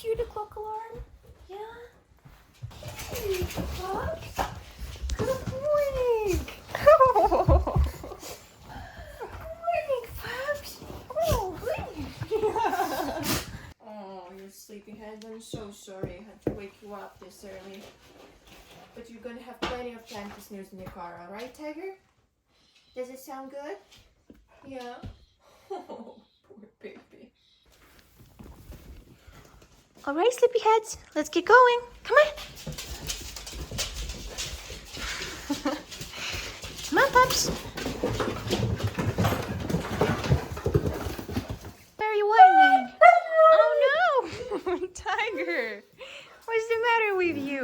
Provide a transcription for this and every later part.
hear the clock alarm? Yeah? Hey, pups. Good morning. Oh. Good morning, pups. Oh, goodness. Oh, you sleepyhead. I'm so sorry I had to wake you up this early. But you're gonna have plenty of time to snooze in your car, alright, Tiger? Does it sound good? Yeah? Oh, poor baby. Alright, sleepyheads, let's get going. Come on. Come on, pups. Where are you whining? Oh no! Tiger! What's the matter with you?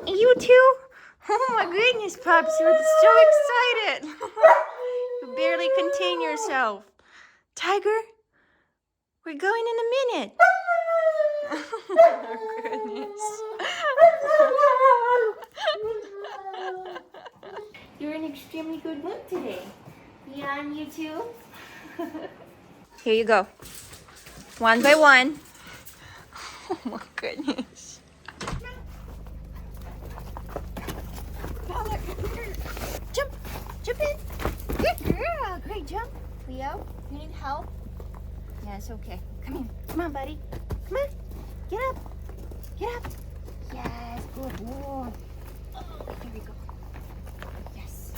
You too? Oh my goodness, pups, you're so excited. You barely contain yourself. Tiger, we're going in a minute. Oh goodness. You're in extremely good mood today. Yeah, and you too? Here you go. One by one. Oh my goodness. Jump! Jump in! Good girl! Great jump. Leo, you need help? Yes, okay. Come here. Come on, buddy. Come on. Get up. Get up. Yes, good boy. Oh, here we go. Yes.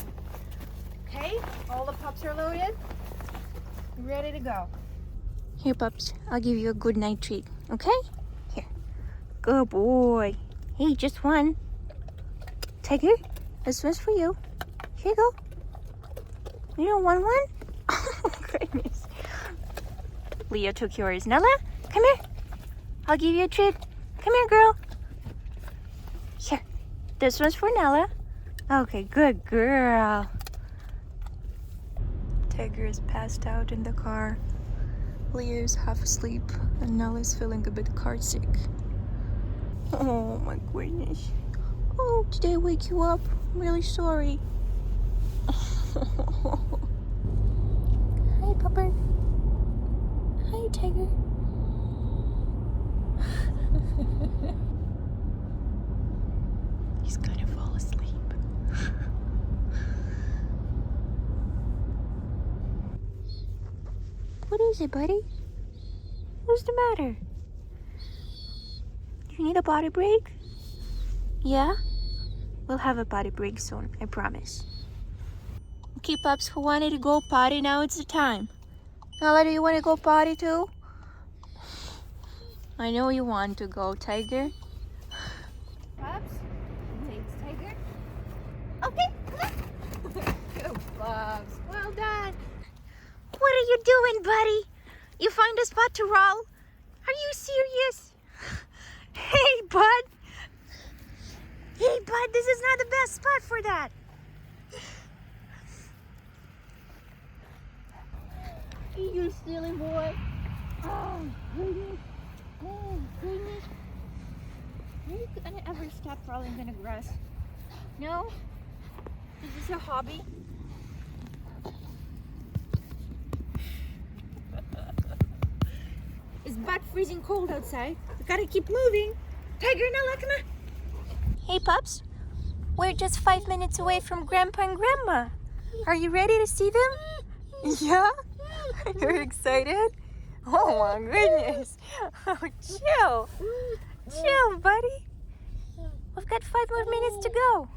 Okay, all the pups are loaded. Ready to go. Here, pups. I'll give you a good night treat. Okay? Here. Good boy. Hey, just one. Tiger, this one's for you. Here you go. You don't want one? Oh, goodness. Leo took yours. Nella, come here. I'll give you a treat. Come here, girl. Here. This one's for Nella. Okay, good girl. Tiger is passed out in the car. Leo's half asleep, and Nella's feeling a bit car sick. Oh my goodness. Oh, did I wake you up? I'm really sorry. Hi, Pupper. Hi, Tiger. He's gonna fall asleep. What is it, buddy? What's the matter? You need a potty break? Yeah? We'll have a potty break soon, I promise. Okay, pups, who wanted to go potty? Now it's the time. Nala, do you want to go potty too? I know you want to go, Tiger. Pups, thanks, Tiger. Okay, come on. Good pups, well done. What are you doing, buddy? You find a spot to roll? Are you serious? Hey, bud. Hey, bud, this is not the best spot for that. You silly boy. Oh, goodness. Oh, goodness. Are you gonna ever stop crawling in the grass? No? Is this a hobby? It's butt freezing cold outside. We gotta keep moving. Tiger, Nella, come on. Hey, pups. We're just 5 minutes away from Grandpa and Grandma. Are you ready to see them? Yeah? You're excited? Oh my goodness. Oh, chill. Chill, buddy. We've got 5 more minutes to go.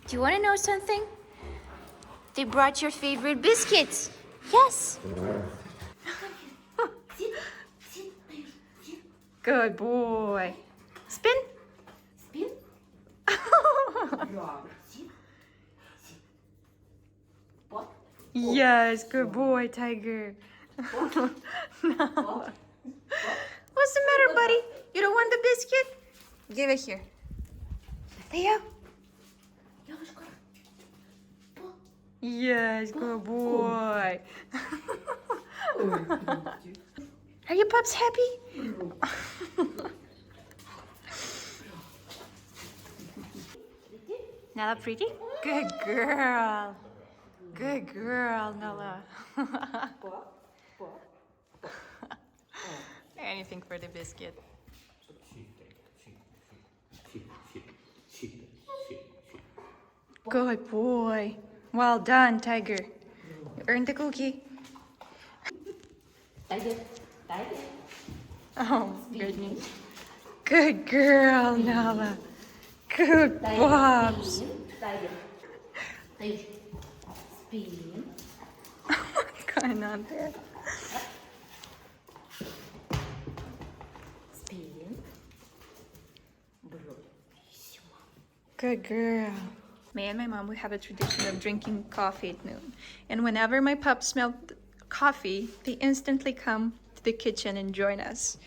Do you want to know something? They brought your favorite biscuits. Yes. Good boy. Spin. Spin. Sit. Sit. What? Yes, good boy, Tiger. No. What's the matter, buddy? You don't want the biscuit? Give it here. Leo? Yes, good boy. Are you pups happy? Nala pretty? Good girl. Good girl, Nala. Anything for the biscuit. Good boy. Well done, Tiger. You earned the cookie. Tiger. Tiger. Oh, goodness. Good girl, Nala. Good pups. Tiger. Tiger. Spin. What's going on there? Spin. Good girl. Me and my mom, we have a tradition of drinking coffee at noon. And whenever my pups smell coffee, they instantly come to the kitchen and join us.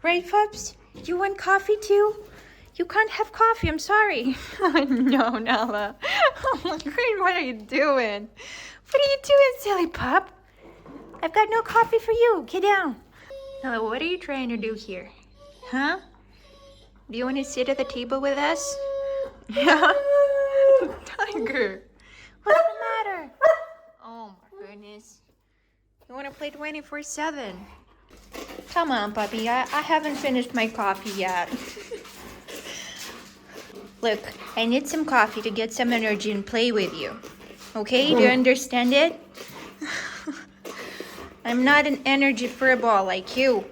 Right, pups? You want coffee too? You can't have coffee, I'm sorry. No, Nala. Oh my God, what are you doing? What are you doing, silly pup? I've got no coffee for you. Get down. Nala, what are you trying to do here? Huh? Do you want to sit at the table with us? Yeah? Tiger, what's the matter? Oh my goodness. You want to play 24/7? Come on, puppy. I haven't finished my coffee yet. Look, I need some coffee to get some energy and play with you. Okay, do you understand it? I'm not an energy furball like you.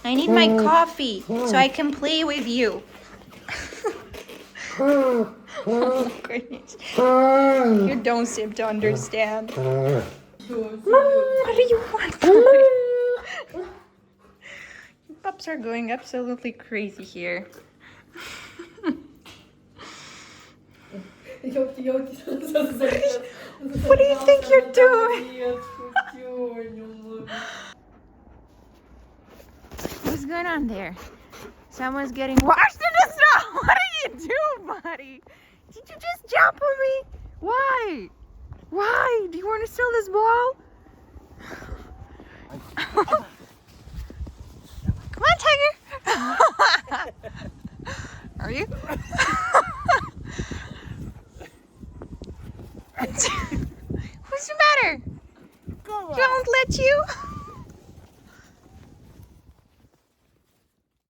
I need my coffee so I can play with you. Oh goodness. You don't seem to understand. What do you want, boy? Pups are going absolutely crazy here. What do you think you're doing? What's going on there? Someone's getting washed in the snow. What are you doing, buddy? Did you just jump on me? Why? Why? Do you want to steal this ball? Come on, Tiger. Are you? What's the matter? You won't let you?